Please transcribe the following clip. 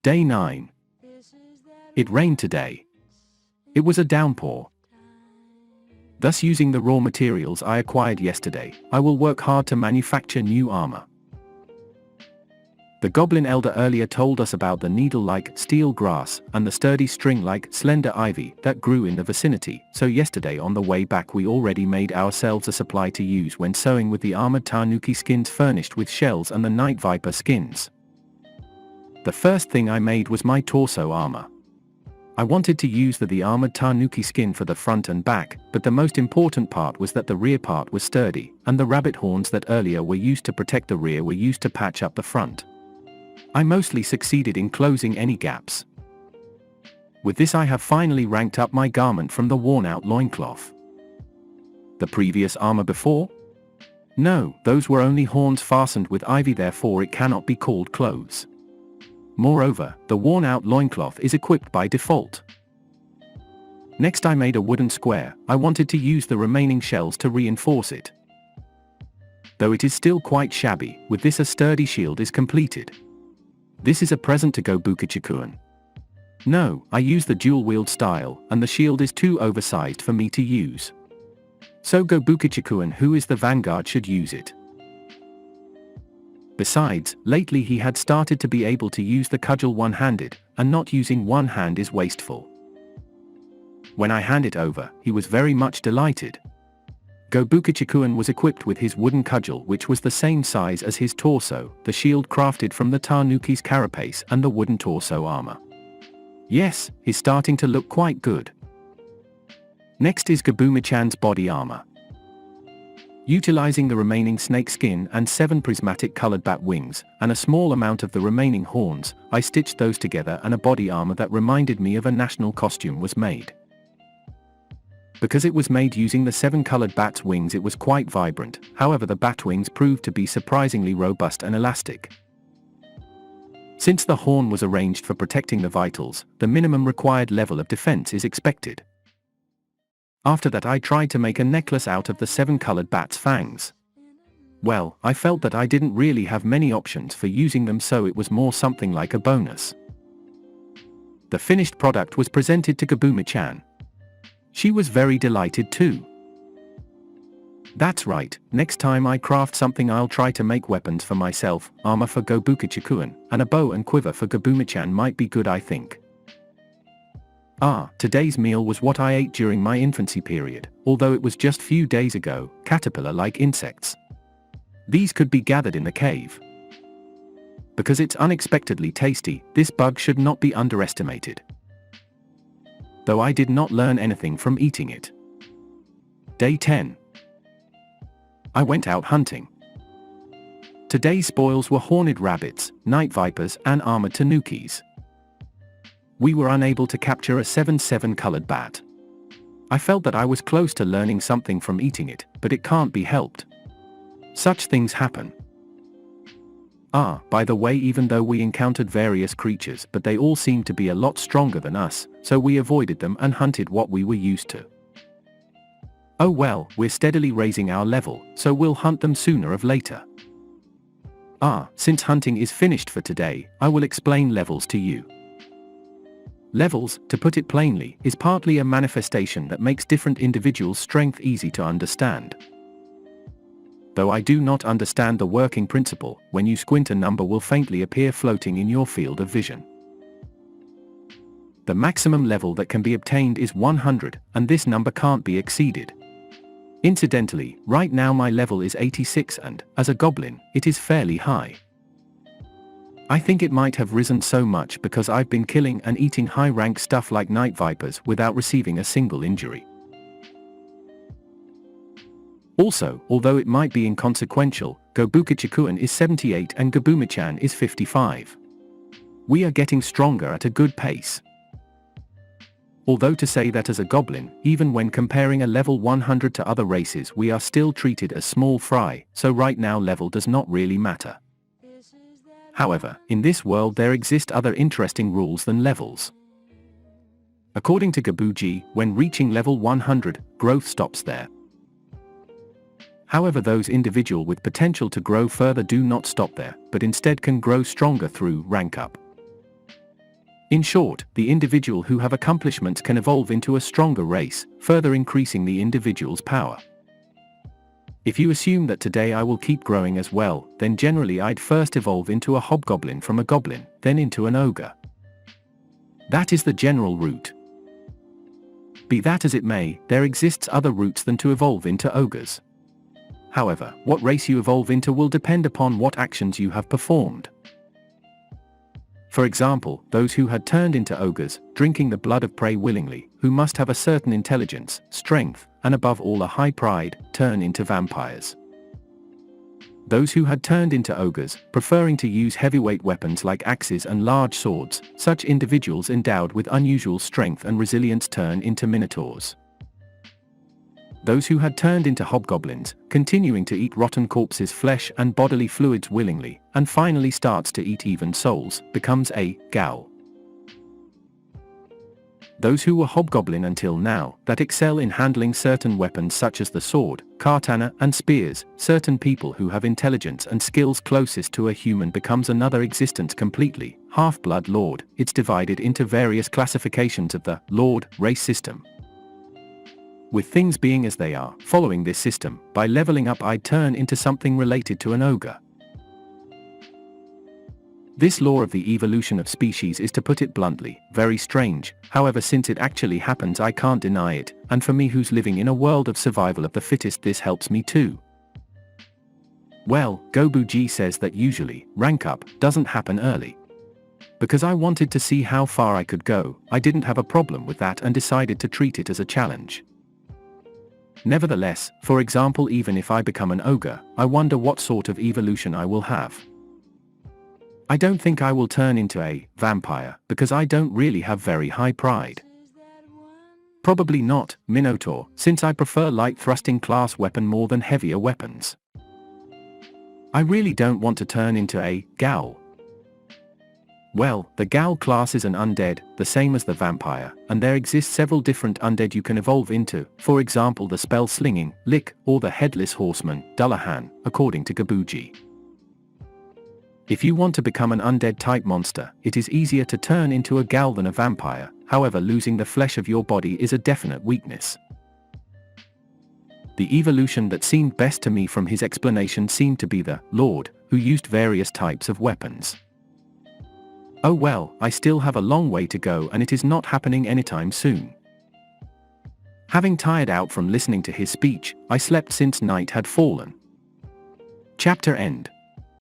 Day 9. It rained today. It was a downpour. Thus, using the raw materials I acquired yesterday, I will work hard to manufacture new armor. The Goblin Elder earlier told us about the needle-like steel grass and the sturdy string-like slender ivy that grew in the vicinity, so yesterday on the way back we already made ourselves a supply to use when sewing with the armored tanuki skins furnished with shells and the night viper skins. The first thing I made was my torso armor. I wanted to use the armored tanuki skin for the front and back, but the most important part was that the rear part was sturdy, and the rabbit horns that earlier were used to protect the rear were used to patch up the front. I mostly succeeded in closing any gaps. With this I have finally ranked up my garment from the worn-out loincloth. The previous armor before? No, those were only horns fastened with ivy, therefore it cannot be called clothes. Moreover, the worn-out loincloth is equipped by default. Next I made a wooden square. I wanted to use the remaining shells to reinforce it. Though it is still quite shabby, with this a sturdy shield is completed. This is a present to Gobukichikuan. No, I use the dual-wield style, and the shield is too oversized for me to use. So Gobukichikuan, who is the vanguard, should use it. Besides, lately he had started to be able to use the cudgel one-handed, and not using one hand is wasteful. When I handed it over, he was very much delighted. Gobukichikuan was equipped with his wooden cudgel, which was the same size as his torso, the shield crafted from the tanuki's carapace, and the wooden torso armor. Yes, he's starting to look quite good. Next is Gabumichan's body armor. Utilizing the remaining snake skin and 7 prismatic colored bat wings, and a small amount of the remaining horns, I stitched those together and a body armor that reminded me of a national costume was made. Because it was made using the 7 colored bat's wings, it was quite vibrant, however the bat wings proved to be surprisingly robust and elastic. Since the horn was arranged for protecting the vitals, the minimum required level of defense is expected. After that I tried to make a necklace out of the 7 colored bat's fangs. Well, I felt that I didn't really have many options for using them, so it was more something like a bonus. The finished product was presented to Gabumichan. She was very delighted too. That's right, next time I craft something I'll try to make weapons for myself, armor for Gobukichikuan, and a bow and quiver for Gabumichan might be good, I think. Today's meal was what I ate during my infancy period, although it was just few days ago, caterpillar-like insects. These could be gathered in the cave. Because it's unexpectedly tasty, this bug should not be underestimated. Though I did not learn anything from eating it. Day 10. I went out hunting. Today's spoils were horned rabbits, night vipers, and armored tanukis. We were unable to capture a 7/7 colored bat. I felt that I was close to learning something from eating it, but it can't be helped. Such things happen. By the way, even though we encountered various creatures, but they all seemed to be a lot stronger than us, so we avoided them and hunted what we were used to. Oh well, we're steadily raising our level, so we'll hunt them sooner or later. Since hunting is finished for today, I will explain levels to you. Levels, to put it plainly, is partly a manifestation that makes different individuals' strength easy to understand. Though I do not understand the working principle, when you squint a number will faintly appear floating in your field of vision. The maximum level that can be obtained is 100, and this number can't be exceeded. Incidentally, right now my level is 86 and, as a goblin, it is fairly high. I think it might have risen so much because I've been killing and eating high-rank stuff like night vipers without receiving a single injury. Also, although it might be inconsequential, Gobukichikuan is 78 and Gabumichan is 55. We are getting stronger at a good pace. Although to say that as a goblin, even when comparing a level 100 to other races, we are still treated as small fry, so right now level does not really matter. However, in this world there exist other interesting rules than levels. According to Gabuji, when reaching level 100, growth stops there. However, those individuals with potential to grow further do not stop there, but instead can grow stronger through rank up. In short, the individual who have accomplishments can evolve into a stronger race, further increasing the individual's power. If you assume that today I will keep growing as well, then generally I'd first evolve into a hobgoblin from a goblin, then into an ogre. That is the general route. Be that as it may, there exists other routes than to evolve into ogres. However, what race you evolve into will depend upon what actions you have performed. For example, those who had turned into ogres, drinking the blood of prey willingly, who must have a certain intelligence, strength, and above all a high pride, turn into vampires. Those who had turned into ogres, preferring to use heavyweight weapons like axes and large swords, such individuals endowed with unusual strength and resilience turn into minotaurs. Those who had turned into hobgoblins, continuing to eat rotten corpses' flesh and bodily fluids willingly, and finally starts to eat even souls, becomes a ghoul. Those who were hobgoblin until now, that excel in handling certain weapons such as the sword, katana, and spears, certain people who have intelligence and skills closest to a human becomes another existence completely, half-blood lord. It's divided into various classifications of the lord race system. With things being as they are, following this system, by leveling up I'd turn into something related to an ogre. This law of the evolution of species is, to put it bluntly, very strange. However, since it actually happens I can't deny it, and for me who's living in a world of survival of the fittest this helps me too. Well, Gobuji says that usually, rank up doesn't happen early. Because I wanted to see how far I could go, I didn't have a problem with that and decided to treat it as a challenge. Nevertheless, for example, even if I become an ogre, I wonder what sort of evolution I will have. I don't think I will turn into a vampire, because I don't really have very high pride. Probably not minotaur, since I prefer light thrusting class weapon more than heavier weapons. I really don't want to turn into a ghoul. Well, the ghoul class is an undead, the same as the vampire, and there exist several different undead you can evolve into, for example the spell-slinging, lick, or the headless horseman, Dullahan, according to Gobuji. If you want to become an undead-type monster, it is easier to turn into a ghoul than a vampire, however losing the flesh of your body is a definite weakness. The evolution that seemed best to me from his explanation seemed to be the Lord, who used various types of weapons. Oh well, I still have a long way to go and it is not happening anytime soon. Having tired out from listening to his speech, I slept since night had fallen. Chapter end.